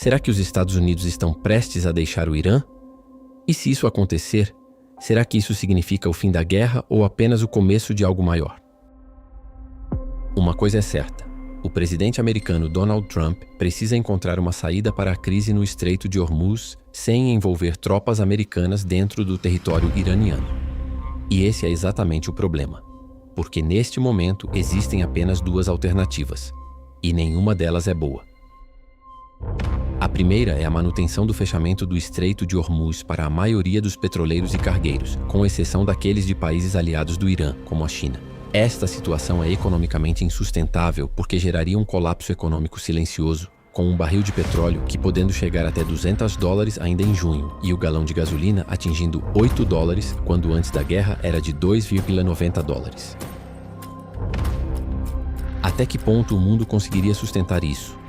Será que os Estados Unidos estão prestes a deixar o Irã? E se isso acontecer, será que isso significa o fim da guerra ou apenas o começo de algo maior? Uma coisa é certa: o presidente americano Donald Trump precisa encontrar uma saída para a crise no Estreito de Hormuz sem envolver tropas americanas dentro do território iraniano. E esse é exatamente o problema, porque neste momento existem apenas duas alternativas, e nenhuma delas é boa. A primeira é a manutenção do fechamento do Estreito de Hormuz para a maioria dos petroleiros e cargueiros, com exceção daqueles de países aliados do Irã, como a China. Esta situação é economicamente insustentável porque geraria um colapso econômico silencioso, com um barril de petróleo que podendo chegar até $200 ainda em junho e o galão de gasolina atingindo $8, quando antes da guerra era de $2,90. Até que ponto o mundo conseguiria sustentar isso?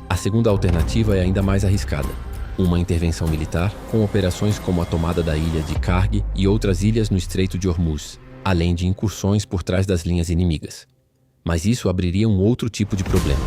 A segunda alternativa é ainda mais arriscada: uma intervenção militar com operações como a tomada da ilha de Karg e outras ilhas no Estreito de Hormuz, além de incursões por trás das linhas inimigas. Mas isso abriria um outro tipo de problema.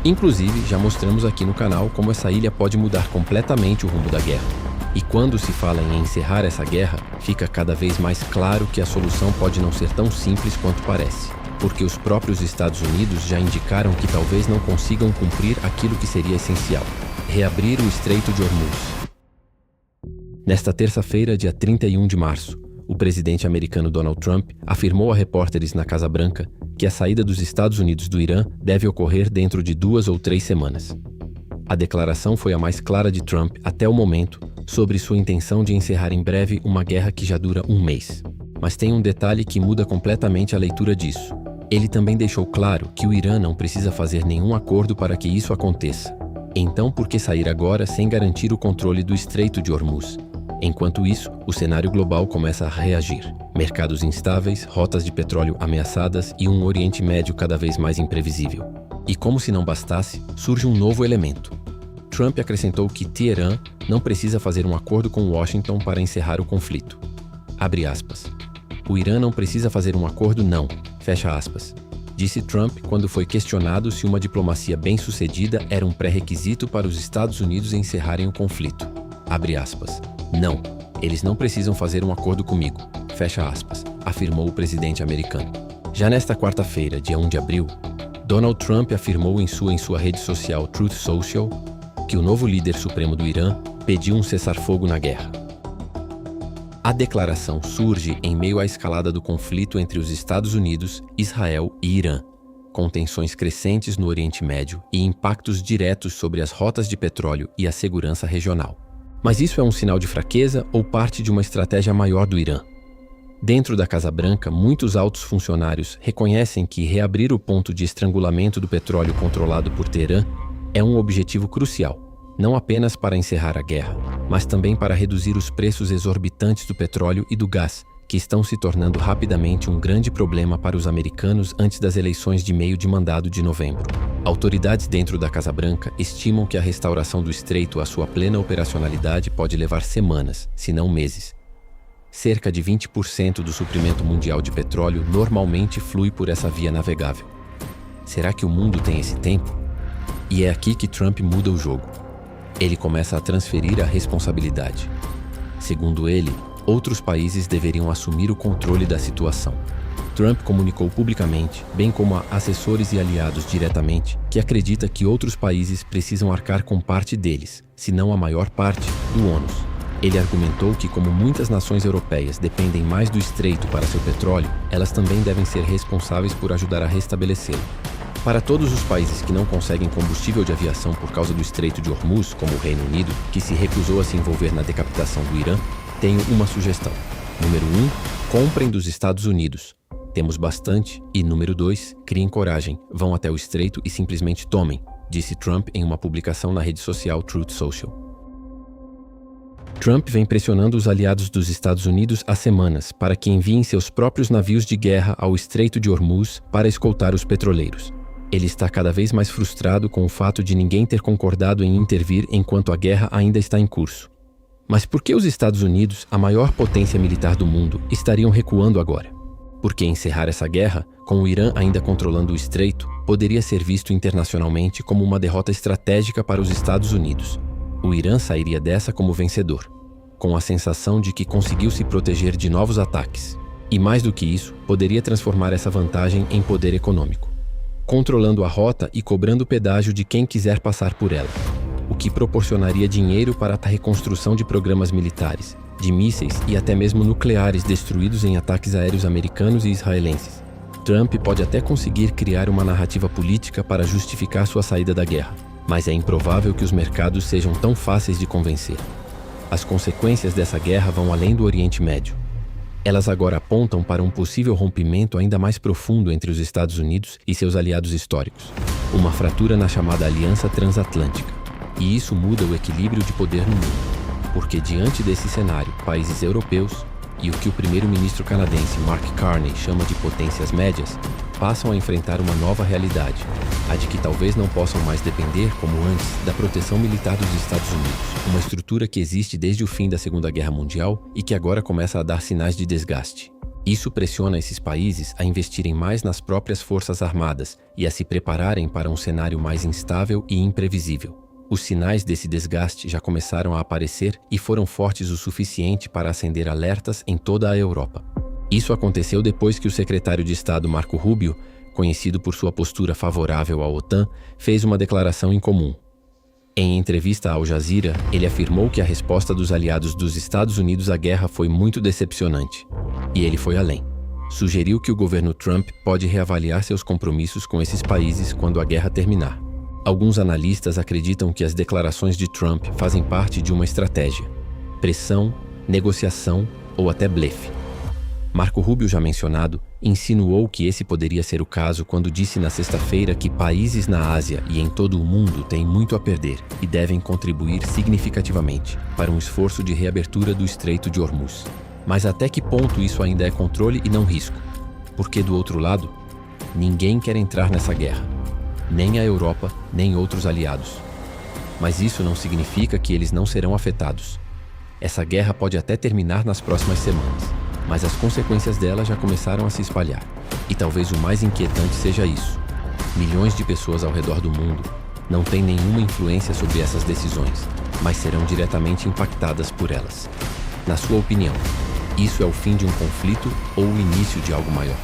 Inclusive, já mostramos aqui no canal como essa ilha pode mudar completamente o rumo da guerra. E quando se fala em encerrar essa guerra, fica cada vez mais claro que a solução pode não ser tão simples quanto parece, porque os próprios Estados Unidos já indicaram que talvez não consigam cumprir aquilo que seria essencial: reabrir o Estreito de Hormuz. Nesta terça-feira, dia 31 de março, o presidente americano Donald Trump afirmou a repórteres na Casa Branca que a saída dos Estados Unidos do Irã deve ocorrer dentro de 2 ou 3 semanas. A declaração foi a mais clara de Trump até o momento sobre sua intenção de encerrar em breve uma guerra que já dura um mês. Mas tem um detalhe que muda completamente a leitura disso. Ele também deixou claro que o Irã não precisa fazer nenhum acordo para que isso aconteça. Então, por que sair agora sem garantir o controle do Estreito de Hormuz? Enquanto isso, o cenário global começa a reagir. Mercados instáveis, rotas de petróleo ameaçadas e um Oriente Médio cada vez mais imprevisível. E como se não bastasse, surge um novo elemento. Trump acrescentou que Teherã não precisa fazer um acordo com Washington para encerrar o conflito. Abre aspas. O Irã não precisa fazer um acordo, não. Fecha aspas. Disse Trump quando foi questionado se uma diplomacia bem-sucedida era um pré-requisito para os Estados Unidos encerrarem o conflito. Abre aspas. Não, eles não precisam fazer um acordo comigo. Fecha aspas, afirmou o presidente americano. Já nesta quarta-feira, dia 1 de abril, Donald Trump afirmou em sua rede social Truth Social que o novo líder supremo do Irã pediu um cessar-fogo na guerra. A declaração surge em meio à escalada do conflito entre os Estados Unidos, Israel e Irã, com tensões crescentes no Oriente Médio e impactos diretos sobre as rotas de petróleo e a segurança regional. Mas isso é um sinal de fraqueza ou parte de uma estratégia maior do Irã? Dentro da Casa Branca, muitos altos funcionários reconhecem que reabrir o ponto de estrangulamento do petróleo controlado por Teherã é um objetivo crucial, não apenas para encerrar a guerra, mas também para reduzir os preços exorbitantes do petróleo e do gás, que estão se tornando rapidamente um grande problema para os americanos antes das eleições de meio de mandado de novembro. Autoridades dentro da Casa Branca estimam que a restauração do estreito à sua plena operacionalidade pode levar semanas, se não meses. Cerca de 20% do suprimento mundial de petróleo normalmente flui por essa via navegável. Será que o mundo tem esse tempo? E é aqui que Trump muda o jogo. Ele começa a transferir a responsabilidade. Segundo ele, outros países deveriam assumir o controle da situação. Trump comunicou publicamente, bem como a assessores e aliados diretamente, que acredita que outros países precisam arcar com parte deles, se não a maior parte, do ônus. Ele argumentou que, como muitas nações europeias dependem mais do estreito para seu petróleo, elas também devem ser responsáveis por ajudar a restabelecê-lo. Para todos os países que não conseguem combustível de aviação por causa do Estreito de Hormuz, como o Reino Unido, que se recusou a se envolver na decapitação do Irã, tenho uma sugestão. Número 1, comprem dos Estados Unidos. Temos bastante. E número 2, criem coragem, vão até o estreito e simplesmente tomem, disse Trump em uma publicação na rede social Truth Social. Trump vem pressionando os aliados dos Estados Unidos há semanas para que enviem seus próprios navios de guerra ao Estreito de Hormuz para escoltar os petroleiros. Ele está cada vez mais frustrado com o fato de ninguém ter concordado em intervir enquanto a guerra ainda está em curso. Mas por que os Estados Unidos, a maior potência militar do mundo, estariam recuando agora? Porque encerrar essa guerra, com o Irã ainda controlando o estreito, poderia ser visto internacionalmente como uma derrota estratégica para os Estados Unidos. O Irã sairia dessa como vencedor, com a sensação de que conseguiu se proteger de novos ataques. E mais do que isso, poderia transformar essa vantagem em poder econômico, controlando a rota e cobrando pedágio de quem quiser passar por ela, o que proporcionaria dinheiro para a reconstrução de programas militares, de mísseis e até mesmo nucleares destruídos em ataques aéreos americanos e israelenses. Trump pode até conseguir criar uma narrativa política para justificar sua saída da guerra, mas é improvável que os mercados sejam tão fáceis de convencer. As consequências dessa guerra vão além do Oriente Médio. Elas agora apontam para um possível rompimento ainda mais profundo entre os Estados Unidos e seus aliados históricos, uma fratura na chamada Aliança Transatlântica. E isso muda o equilíbrio de poder no mundo, porque diante desse cenário, países europeus e o que o primeiro-ministro canadense Mark Carney chama de potências médias, passam a enfrentar uma nova realidade, a de que talvez não possam mais depender, como antes, da proteção militar dos Estados Unidos, uma estrutura que existe desde o fim da Segunda Guerra Mundial e que agora começa a dar sinais de desgaste. Isso pressiona esses países a investirem mais nas próprias forças armadas e a se prepararem para um cenário mais instável e imprevisível. Os sinais desse desgaste já começaram a aparecer e foram fortes o suficiente para acender alertas em toda a Europa. Isso aconteceu depois que o secretário de Estado Marco Rubio, conhecido por sua postura favorável à OTAN, fez uma declaração em comum. Em entrevista à Al Jazeera, ele afirmou que a resposta dos aliados dos Estados Unidos à guerra foi muito decepcionante. E ele foi além. Sugeriu que o governo Trump pode reavaliar seus compromissos com esses países quando a guerra terminar. Alguns analistas acreditam que as declarações de Trump fazem parte de uma estratégia: pressão, negociação ou até blefe. Marco Rubio, já mencionado, insinuou que esse poderia ser o caso quando disse na sexta-feira que países na Ásia e em todo o mundo têm muito a perder e devem contribuir significativamente para um esforço de reabertura do Estreito de Hormuz. Mas até que ponto isso ainda é controle e não risco? Porque, do outro lado, ninguém quer entrar nessa guerra. Nem a Europa, nem outros aliados. Mas isso não significa que eles não serão afetados. Essa guerra pode até terminar nas próximas semanas, mas as consequências dela já começaram a se espalhar. E talvez o mais inquietante seja isso: milhões de pessoas ao redor do mundo não têm nenhuma influência sobre essas decisões, mas serão diretamente impactadas por elas. Na sua opinião, isso é o fim de um conflito ou o início de algo maior?